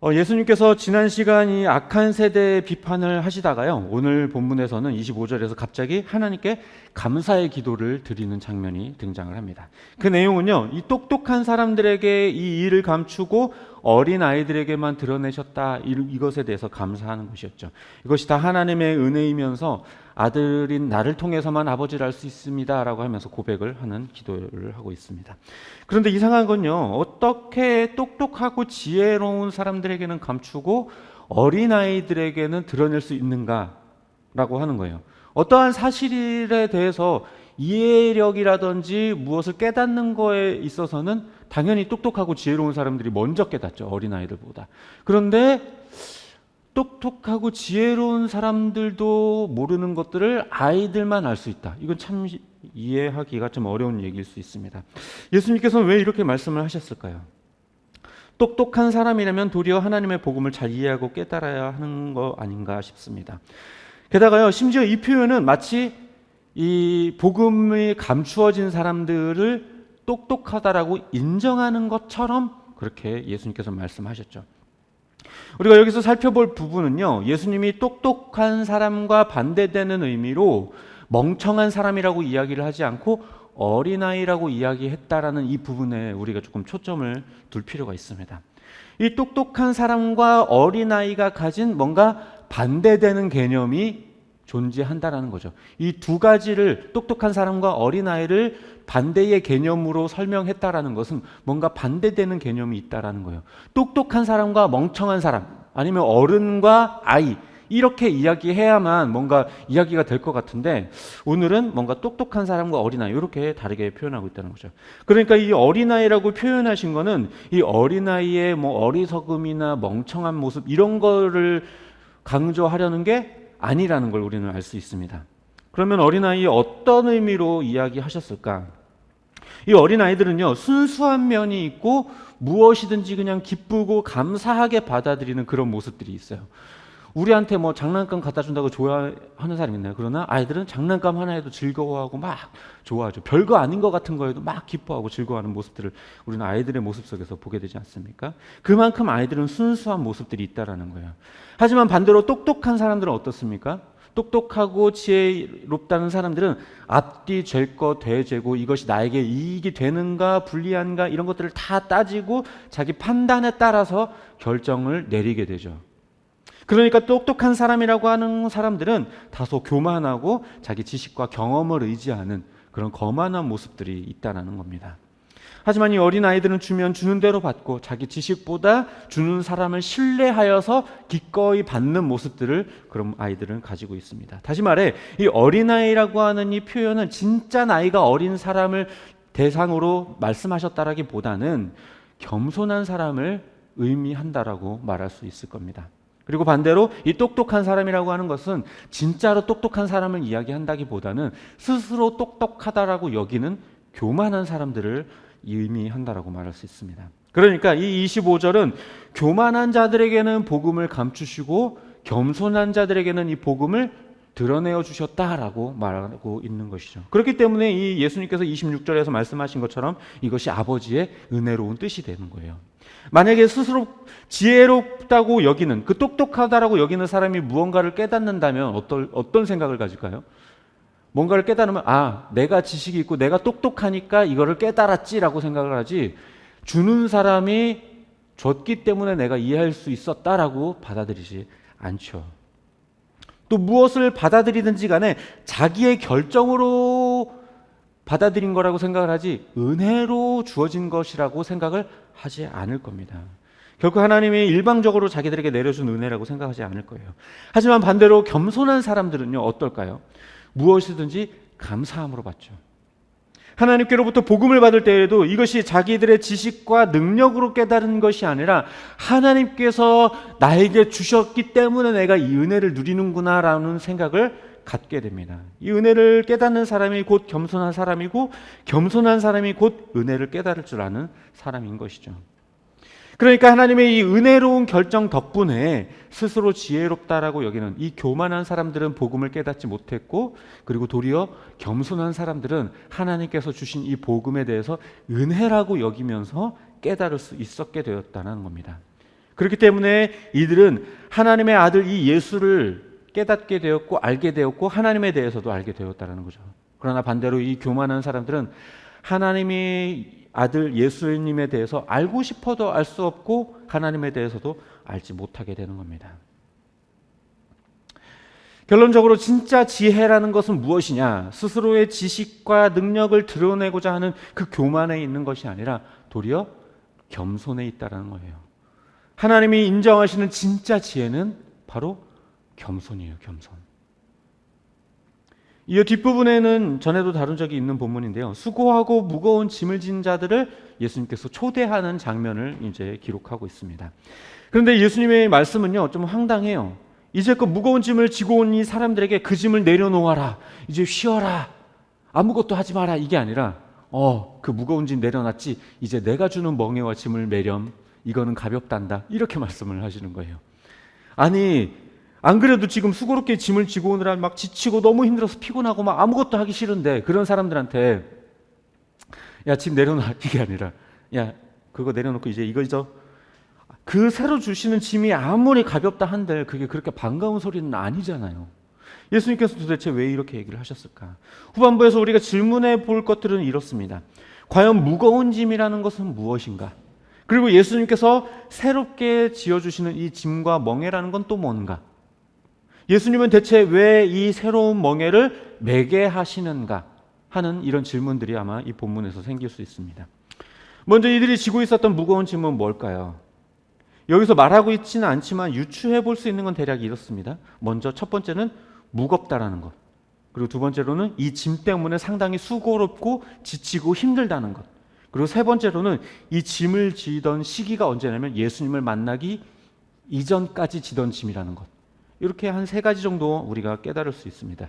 예수님께서 지난 시간 이 악한 세대의 비판을 하시다가요, 오늘 본문에서는 25절에서 갑자기 하나님께 감사의 기도를 드리는 장면이 등장을 합니다. 그 내용은요, 이 똑똑한 사람들에게 이 일을 감추고 어린 아이들에게만 드러내셨다, 이것에 대해서 감사하는 것이었죠. 이것이 다 하나님의 은혜이면서 아들인 나를 통해서만 아버지를 알 수 있습니다 라고 하면서 고백을 하는 기도를 하고 있습니다. 그런데 이상한 건요, 어떻게 똑똑하고 지혜로운 사람들에게는 감추고 어린아이들에게는 드러낼 수 있는가 라고 하는 거예요. 어떠한 사실에 대해서 이해력이라든지 무엇을 깨닫는 거에 있어서는 당연히 똑똑하고 지혜로운 사람들이 먼저 깨닫죠, 어린아이들보다. 그런데 똑똑하고 지혜로운 사람들도 모르는 것들을 아이들만 알 수 있다. 이건 참 이해하기가 좀 어려운 얘기일 수 있습니다. 예수님께서는 왜 이렇게 말씀을 하셨을까요? 똑똑한 사람이라면 도리어 하나님의 복음을 잘 이해하고 깨달아야 하는 거 아닌가 싶습니다. 게다가요, 심지어 이 표현은 마치 이 복음이 감추어진 사람들을 똑똑하다라고 인정하는 것처럼 그렇게 예수님께서 말씀하셨죠. 우리가 여기서 살펴볼 부분은요, 예수님이 똑똑한 사람과 반대되는 의미로 멍청한 사람이라고 이야기를 하지 않고 어린아이라고 이야기했다라는 이 부분에 우리가 조금 초점을 둘 필요가 있습니다. 이 똑똑한 사람과 어린아이가 가진 뭔가 반대되는 개념이 존재한다라는 거죠. 이 두 가지를, 똑똑한 사람과 어린아이를 반대의 개념으로 설명했다라는 것은 뭔가 반대되는 개념이 있다라는 거예요. 똑똑한 사람과 멍청한 사람, 아니면 어른과 아이, 이렇게 이야기해야만 뭔가 이야기가 될 것 같은데, 오늘은 뭔가 똑똑한 사람과 어린아이 이렇게 다르게 표현하고 있다는 거죠. 그러니까 이 어린아이라고 표현하신 거는 이 어린아이의 뭐 어리석음이나 멍청한 모습 이런 거를 강조하려는 게 아니라는 걸 우리는 알 수 있습니다. 그러면 어린아이의 어떤 의미로 이야기하셨을까? 이 어린아이들은요, 순수한 면이 있고 무엇이든지 그냥 기쁘고 감사하게 받아들이는 그런 모습들이 있어요. 우리한테 뭐 장난감 갖다 준다고 좋아하는 사람 있나요? 그러나 아이들은 장난감 하나에도 즐거워하고 막 좋아하죠. 별거 아닌 것 같은 거에도 막 기뻐하고 즐거워하는 모습들을 우리는 아이들의 모습 속에서 보게 되지 않습니까? 그만큼 아이들은 순수한 모습들이 있다라는 거예요. 하지만 반대로 똑똑한 사람들은 어떻습니까? 똑똑하고 지혜롭다는 사람들은 앞뒤 잴거 대재고 이것이 나에게 이익이 되는가 불리한가 이런 것들을 다 따지고 자기 판단에 따라서 결정을 내리게 되죠. 그러니까 똑똑한 사람이라고 하는 사람들은 다소 교만하고 자기 지식과 경험을 의지하는 그런 거만한 모습들이 있다는 겁니다. 하지만 이 어린아이들은 주면 주는 대로 받고 자기 지식보다 주는 사람을 신뢰하여서 기꺼이 받는 모습들을 그런 아이들은 가지고 있습니다. 다시 말해, 이 어린아이라고 하는 이 표현은 진짜 나이가 어린 사람을 대상으로 말씀하셨다라기보다는 겸손한 사람을 의미한다라고 말할 수 있을 겁니다. 그리고 반대로 이 똑똑한 사람이라고 하는 것은 진짜로 똑똑한 사람을 이야기한다기보다는 스스로 똑똑하다라고 여기는 교만한 사람들을 의미한다라고 말할 수 있습니다. 그러니까 이 25절은 교만한 자들에게는 복음을 감추시고 겸손한 자들에게는 이 복음을 드러내어 주셨다라고 말하고 있는 것이죠. 그렇기 때문에 이 예수님께서 26절에서 말씀하신 것처럼 이것이 아버지의 은혜로운 뜻이 되는 거예요. 만약에 스스로 지혜롭다고 여기는, 그 똑똑하다라고 여기는 사람이 무언가를 깨닫는다면 어떤 생각을 가질까요? 뭔가를 깨달으면 내가 지식이 있고 내가 똑똑하니까 이거를 깨달았지라고 생각을 하지, 주는 사람이 줬기 때문에 내가 이해할 수 있었다라고 받아들이지 않죠. 또 무엇을 받아들이든지 간에 자기의 결정으로 받아들인 거라고 생각을 하지 은혜로 주어진 것이라고 생각을 하지 않을 겁니다. 결코 하나님이 일방적으로 자기들에게 내려준 은혜라고 생각하지 않을 거예요. 하지만 반대로 겸손한 사람들은요, 어떨까요? 무엇이든지 감사함으로 받죠. 하나님께로부터 복음을 받을 때에도 이것이 자기들의 지식과 능력으로 깨달은 것이 아니라 하나님께서 나에게 주셨기 때문에 내가 이 은혜를 누리는구나 라는 생각을 갖게 됩니다. 이 은혜를 깨닫는 사람이 곧 겸손한 사람이고, 겸손한 사람이 곧 은혜를 깨달을 줄 아는 사람인 것이죠. 그러니까 하나님의 이 은혜로운 결정 덕분에 스스로 지혜롭다라고 여기는 이 교만한 사람들은 복음을 깨닫지 못했고, 그리고 도리어 겸손한 사람들은 하나님께서 주신 이 복음에 대해서 은혜라고 여기면서 깨달을 수 있었게 되었다는 겁니다. 그렇기 때문에 이들은 하나님의 아들 이 예수를 깨닫게 되었고 알게 되었고 하나님에 대해서도 알게 되었다는 거죠. 그러나 반대로 이 교만한 사람들은 하나님의 아들 예수님에 대해서 알고 싶어도 알 수 없고 하나님에 대해서도 알지 못하게 되는 겁니다. 결론적으로 진짜 지혜라는 것은 무엇이냐? 스스로의 지식과 능력을 드러내고자 하는 그 교만에 있는 것이 아니라 도리어 겸손에 있다는 거예요. 하나님이 인정하시는 진짜 지혜는 바로 겸손이에요. 겸손. 이 뒷부분에는 전에도 다룬 적이 있는 본문인데요. 수고하고 무거운 짐을 진 자들을 예수님께서 초대하는 장면을 이제 기록하고 있습니다. 그런데 예수님의 말씀은요, 좀 황당해요. 이제껏 무거운 짐을 지고 온 이 사람들에게 그 짐을 내려놓아라. 이제 쉬어라. 아무것도 하지 마라. 이게 아니라 그 무거운 짐 내려놨지. 이제 내가 주는 멍에와 짐을 매렴. 이거는 가볍단다. 이렇게 말씀을 하시는 거예요. 아니 안 그래도 지금 수고롭게 짐을 지고 오느라 막 지치고 너무 힘들어서 피곤하고 막 아무것도 하기 싫은데 그런 사람들한테 야, 짐 내려놔. 이게 아니라 야, 그거 내려놓고 이제 이거 그 새로 주시는 짐이 아무리 가볍다 한들 그게 그렇게 반가운 소리는 아니잖아요. 예수님께서 도대체 왜 이렇게 얘기를 하셨을까? 후반부에서 우리가 질문해 볼 것들은 이렇습니다. 과연 무거운 짐이라는 것은 무엇인가? 그리고 예수님께서 새롭게 지어주시는 이 짐과 멍에라는 건 또 뭔가? 예수님은 대체 왜 이 새로운 멍에를 매게 하시는가 하는 이런 질문들이 아마 이 본문에서 생길 수 있습니다. 먼저 이들이 지고 있었던 무거운 짐은 뭘까요? 여기서 말하고 있지는 않지만 유추해 볼 수 있는 건 대략 이렇습니다. 먼저 첫 번째는 무겁다라는 것. 그리고 두 번째로는 이 짐 때문에 상당히 수고롭고 지치고 힘들다는 것. 그리고 세 번째로는 이 짐을 지던 시기가 언제냐면 예수님을 만나기 이전까지 지던 짐이라는 것. 이렇게 한 세 가지 정도 우리가 깨달을 수 있습니다.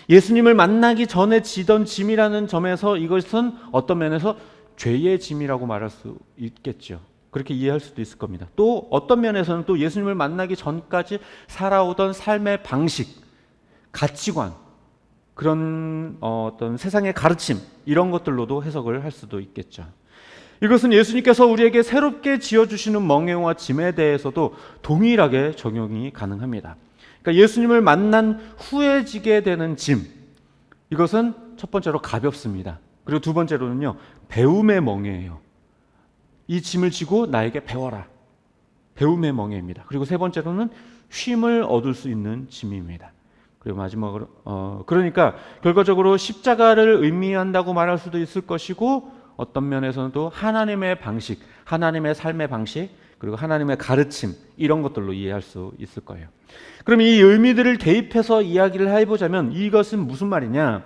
예수님을 만나기 전에 지던 짐이라는 점에서 이것은 어떤 면에서 죄의 짐이라고 말할 수 있겠죠. 그렇게 이해할 수도 있을 겁니다. 또 어떤 면에서는 또 예수님을 만나기 전까지 살아오던 삶의 방식, 가치관, 그런 어떤 세상의 가르침 이런 것들로도 해석을 할 수도 있겠죠. 이것은 예수님께서 우리에게 새롭게 지어주시는 멍에와 짐에 대해서도 동일하게 적용이 가능합니다. 그러니까 예수님을 만난 후에 지게 되는 짐, 이것은 첫 번째로 가볍습니다. 그리고 두 번째로는요, 배움의 멍에예요. 이 짐을 지고 나에게 배워라. 배움의 멍에입니다. 그리고 세 번째로는 쉼을 얻을 수 있는 짐입니다. 그리고 마지막으로 그러니까 결과적으로 십자가를 의미한다고 말할 수도 있을 것이고 어떤 면에서는 또 하나님의 방식, 하나님의 삶의 방식, 그리고 하나님의 가르침 이런 것들로 이해할 수 있을 거예요. 그럼 이 의미들을 대입해서 이야기를 해보자면 이것은 무슨 말이냐?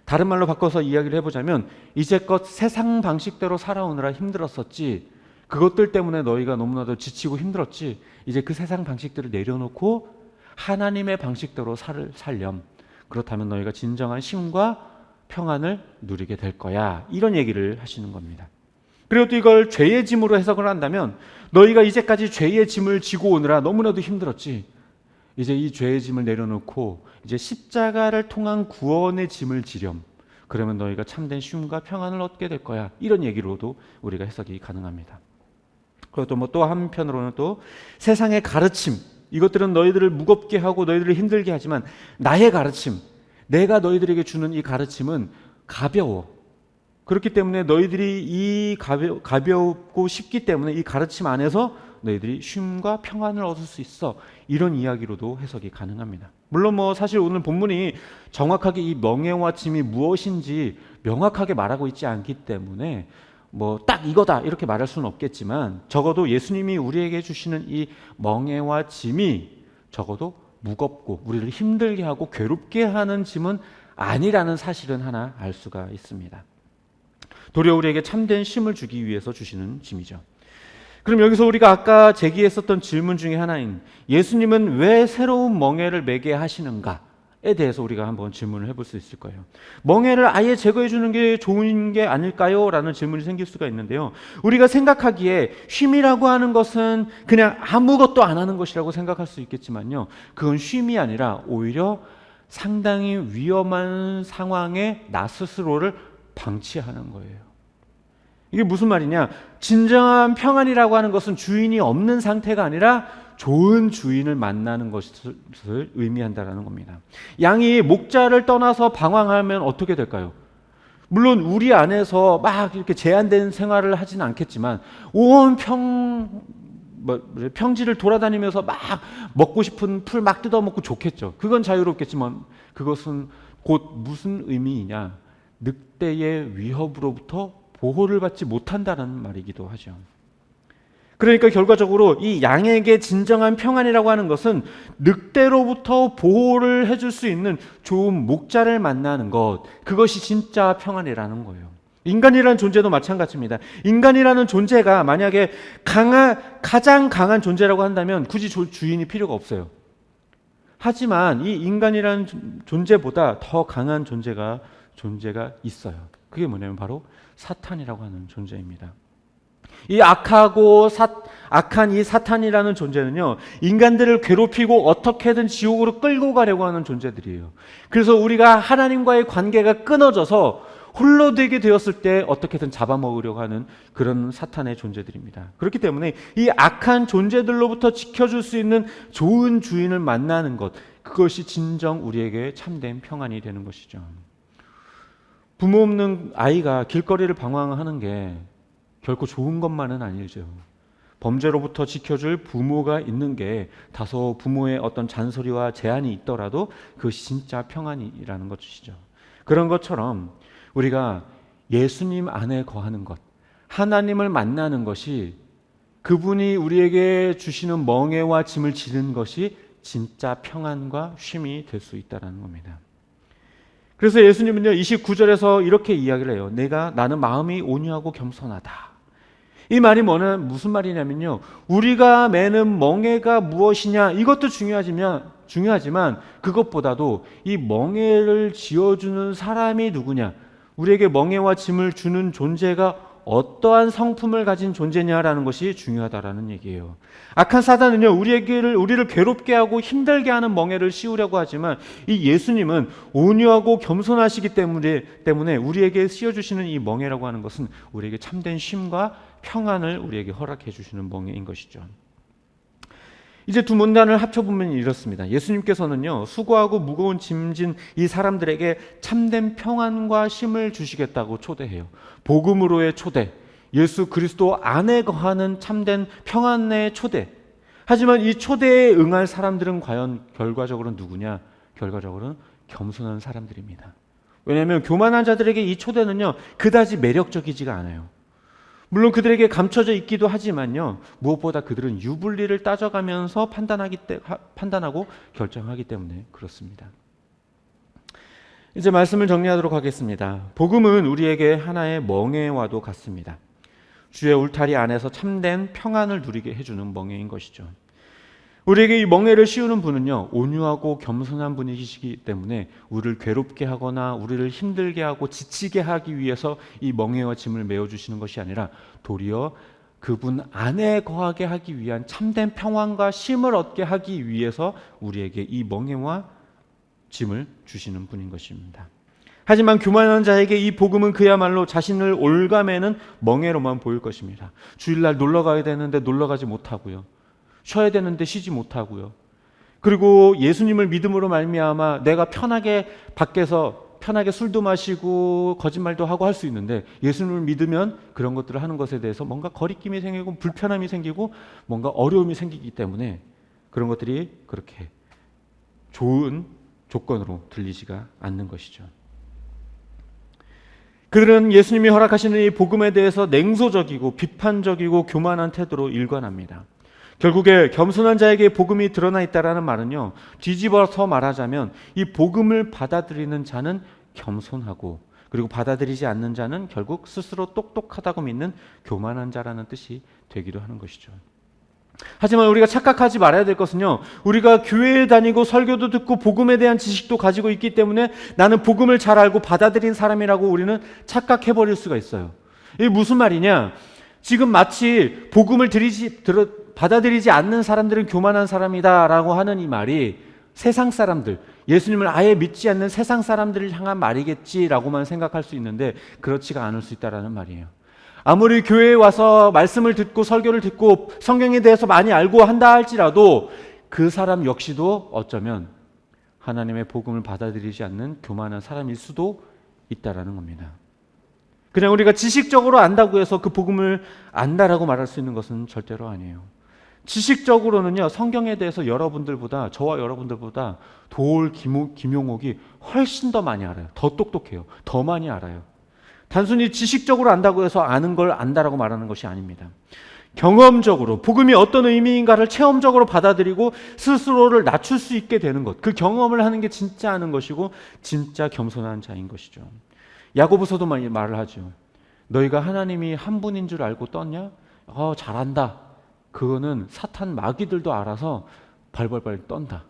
다른 말로 바꿔서 이야기를 해보자면 이제껏 세상 방식대로 살아오느라 힘들었었지, 그것들 때문에 너희가 너무나도 지치고 힘들었지, 이제 그 세상 방식들을 내려놓고 하나님의 방식대로 살렴. 그렇다면 너희가 진정한 쉼과 평안을 누리게 될 거야. 이런 얘기를 하시는 겁니다. 그리고 또 이걸 죄의 짐으로 해석을 한다면 너희가 이제까지 죄의 짐을 지고 오느라 너무나도 힘들었지, 이제 이 죄의 짐을 내려놓고 이제 십자가를 통한 구원의 짐을 지렴. 그러면 너희가 참된 쉼과 평안을 얻게 될 거야. 이런 얘기로도 우리가 해석이 가능합니다. 그리고 또 한편으로는 또 세상의 가르침, 이것들은 너희들을 무겁게 하고 너희들을 힘들게 하지만 나의 가르침, 내가 너희들에게 주는 이 가르침은 가벼워. 그렇기 때문에 너희들이 이 가볍고 쉽기 때문에 이 가르침 안에서 너희들이 쉼과 평안을 얻을 수 있어. 이런 이야기로도 해석이 가능합니다. 물론 사실 오늘 본문이 정확하게 이 멍에와 짐이 무엇인지 명확하게 말하고 있지 않기 때문에 딱 이거다 이렇게 말할 수는 없겠지만 적어도 예수님이 우리에게 주시는 이 멍에와 짐이 적어도 무겁고 우리를 힘들게 하고 괴롭게 하는 짐은 아니라는 사실은 하나 알 수가 있습니다. 도리어 우리에게 참된 쉼을 주기 위해서 주시는 짐이죠. 그럼 여기서 우리가 아까 제기했었던 질문 중에 하나인 예수님은 왜 새로운 멍에를 매게 하시는가에 대해서 우리가 한번 질문을 해볼 수 있을 거예요. 멍에를 아예 제거해 주는 게 좋은 게 아닐까요? 라는 질문이 생길 수가 있는데요. 우리가 생각하기에 쉼이라고 하는 것은 그냥 아무것도 안 하는 것이라고 생각할 수 있겠지만요, 그건 쉼이 아니라 오히려 상당히 위험한 상황에 나 스스로를 방치하는 거예요. 이게 무슨 말이냐? 진정한 평안이라고 하는 것은 주인이 없는 상태가 아니라 좋은 주인을 만나는 것을 의미한다라는 겁니다. 양이 목자를 떠나서 방황하면 어떻게 될까요? 물론 우리 안에서 막 이렇게 제한된 생활을 하지는 않겠지만 온 평지를 돌아다니면서 막 먹고 싶은 풀 막 뜯어먹고 좋겠죠. 그건 자유롭겠지만 그것은 곧 무슨 의미이냐? 늑대의 위협으로부터 보호를 받지 못한다는 말이기도 하죠. 그러니까 결과적으로 이 양에게 진정한 평안이라고 하는 것은 늑대로부터 보호를 해줄 수 있는 좋은 목자를 만나는 것, 그것이 진짜 평안이라는 거예요. 인간이라는 존재도 마찬가지입니다. 인간이라는 존재가 만약에 가장 강한 존재라고 한다면 굳이 주인이 필요가 없어요. 하지만 이 인간이라는 존재보다 더 강한 존재가 있어요. 그게 뭐냐면 바로 사탄이라고 하는 존재입니다. 이 악한 이 사탄이라는 존재는요, 인간들을 괴롭히고 어떻게든 지옥으로 끌고 가려고 하는 존재들이에요. 그래서 우리가 하나님과의 관계가 끊어져서 홀로 되게 되었을 때 어떻게든 잡아먹으려고 하는 그런 사탄의 존재들입니다. 그렇기 때문에 이 악한 존재들로부터 지켜줄 수 있는 좋은 주인을 만나는 것, 그것이 진정 우리에게 참된 평안이 되는 것이죠. 부모 없는 아이가 길거리를 방황하는 게 결코 좋은 것만은 아니죠. 범죄로부터 지켜줄 부모가 있는 게 다소 부모의 어떤 잔소리와 제한이 있더라도 그것이 진짜 평안이라는 것이죠. 그런 것처럼 우리가 예수님 안에 거하는 것, 하나님을 만나는 것이 그분이 우리에게 주시는 멍에와 짐을 지는 것이 진짜 평안과 쉼이 될 수 있다는 겁니다. 그래서 예수님은요 29절에서 이렇게 이야기를 해요. 나는 마음이 온유하고 겸손하다. 이 말이 무슨 말이냐면요, 우리가 매는 멍에가 무엇이냐 이것도 중요하지만 그것보다도 이 멍에를 지어주는 사람이 누구냐, 우리에게 멍에와 짐을 주는 존재가 어떠한 성품을 가진 존재냐라는 것이 중요하다라는 얘기예요. 악한 사단은요 우리를 괴롭게 하고 힘들게 하는 멍에를 씌우려고 하지만 이 예수님은 온유하고 겸손하시기 때문에 우리에게 씌워주시는 이 멍에라고 하는 것은 우리에게 참된 쉼과 평안을 우리에게 허락해 주시는 멍에인 것이죠. 이제 두 문단을 합쳐보면 이렇습니다. 예수님께서는요 수고하고 무거운 짐진 이 사람들에게 참된 평안과 쉼을 주시겠다고 초대해요. 복음으로의 초대, 예수 그리스도 안에 거하는 참된 평안의 초대. 하지만 이 초대에 응할 사람들은 과연 결과적으로는 누구냐? 결과적으로는 겸손한 사람들입니다. 왜냐하면 교만한 자들에게 이 초대는요 그다지 매력적이지가 않아요. 물론 그들에게 감춰져 있기도 하지만요, 무엇보다 그들은 유불리를 따져가면서 판단하고 결정하기 때문에 그렇습니다. 이제 말씀을 정리하도록 하겠습니다. 복음은 우리에게 하나의 멍에와도 같습니다. 주의 울타리 안에서 참된 평안을 누리게 해주는 멍에인 것이죠. 우리에게 이 멍에를 씌우는 분은요 온유하고 겸손한 분이시기 때문에 우리를 괴롭게 하거나 우리를 힘들게 하고 지치게 하기 위해서 이 멍에와 짐을 메어주시는 것이 아니라 도리어 그분 안에 거하게 하기 위한 참된 평안과 쉼을 얻게 하기 위해서 우리에게 이 멍에와 짐을 주시는 분인 것입니다. 하지만 교만한 자에게 이 복음은 그야말로 자신을 올가매는 멍에로만 보일 것입니다. 주일날 놀러 가야 되는데 놀러 가지 못하고요, 쉬어야 되는데 쉬지 못하고요, 그리고 예수님을 믿음으로 말미암아 내가 편하게 밖에서 편하게 술도 마시고 거짓말도 하고 할 수 있는데 예수님을 믿으면 그런 것들을 하는 것에 대해서 뭔가 거리낌이 생기고 불편함이 생기고 뭔가 어려움이 생기기 때문에 그런 것들이 그렇게 좋은 조건으로 들리지가 않는 것이죠. 그들은 예수님이 허락하시는 이 복음에 대해서 냉소적이고 비판적이고 교만한 태도로 일관합니다. 결국에 겸손한 자에게 복음이 드러나 있다라는 말은요, 뒤집어서 말하자면 이 복음을 받아들이는 자는 겸손하고, 그리고 받아들이지 않는 자는 결국 스스로 똑똑하다고 믿는 교만한 자라는 뜻이 되기도 하는 것이죠. 하지만 우리가 착각하지 말아야 될 것은요, 우리가 교회에 다니고 설교도 듣고 복음에 대한 지식도 가지고 있기 때문에 나는 복음을 잘 알고 받아들인 사람이라고 우리는 착각해버릴 수가 있어요. 이게 무슨 말이냐? 지금 마치 복음을 받아들이지 않는 사람들은 교만한 사람이다라고 하는 이 말이 세상 사람들, 예수님을 아예 믿지 않는 세상 사람들을 향한 말이겠지라고만 생각할 수 있는데 그렇지가 않을 수 있다라는 말이에요. 아무리 교회에 와서 말씀을 듣고 설교를 듣고 성경에 대해서 많이 알고 한다 할지라도 그 사람 역시도 어쩌면 하나님의 복음을 받아들이지 않는 교만한 사람일 수도 있다라는 겁니다. 그냥 우리가 지식적으로 안다고 해서 그 복음을 안다라고 말할 수 있는 것은 절대로 아니에요. 지식적으로는요, 성경에 대해서 여러분들보다, 저와 여러분들보다 도올 김용옥이 훨씬 더 많이 알아요. 더 똑똑해요. 더 많이 알아요. 단순히 지식적으로 안다고 해서 아는 걸 안다라고 말하는 것이 아닙니다. 경험적으로 복음이 어떤 의미인가를 체험적으로 받아들이고 스스로를 낮출 수 있게 되는 것, 그 경험을 하는 게 진짜 아는 것이고 진짜 겸손한 자인 것이죠. 야고보서도 말을 하죠. 너희가 하나님이 한 분인 줄 알고 떴냐? 잘한다. 그거는 사탄 마귀들도 알아서 발발발 떤다.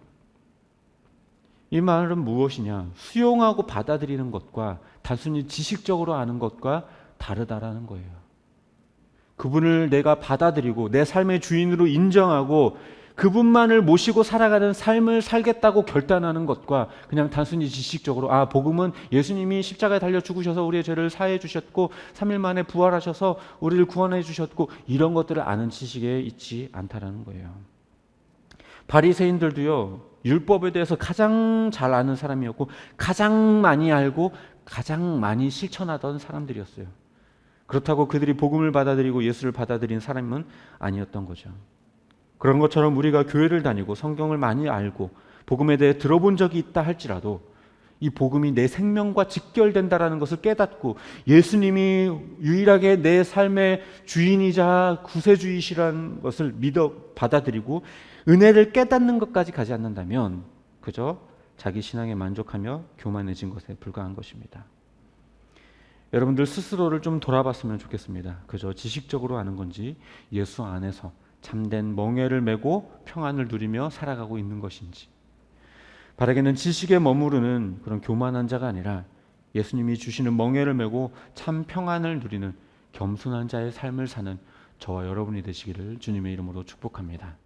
이 말은 무엇이냐? 수용하고 받아들이는 것과 단순히 지식적으로 아는 것과 다르다라는 거예요. 그분을 내가 받아들이고 내 삶의 주인으로 인정하고 그분만을 모시고 살아가는 삶을 살겠다고 결단하는 것과 그냥 단순히 지식적으로 복음은 예수님이 십자가에 달려 죽으셔서 우리의 죄를 사해 주셨고 3일 만에 부활하셔서 우리를 구원해 주셨고 이런 것들을 아는 지식에 있지 않다라는 거예요. 바리새인들도요, 율법에 대해서 가장 잘 아는 사람이었고 가장 많이 알고 가장 많이 실천하던 사람들이었어요. 그렇다고 그들이 복음을 받아들이고 예수를 받아들인 사람은 아니었던 거죠. 그런 것처럼 우리가 교회를 다니고 성경을 많이 알고 복음에 대해 들어본 적이 있다 할지라도 이 복음이 내 생명과 직결된다라는 것을 깨닫고 예수님이 유일하게 내 삶의 주인이자 구세주이시라는 것을 믿어 받아들이고 은혜를 깨닫는 것까지 가지 않는다면 그저 자기 신앙에 만족하며 교만해진 것에 불과한 것입니다. 여러분들 스스로를 좀 돌아봤으면 좋겠습니다. 그저 지식적으로 아는 건지 예수 안에서 참된 멍에를 메고 평안을 누리며 살아가고 있는 것인지, 바라게는 지식에 머무르는 그런 교만한 자가 아니라 예수님이 주시는 멍에를 메고 참 평안을 누리는 겸손한 자의 삶을 사는 저와 여러분이 되시기를 주님의 이름으로 축복합니다.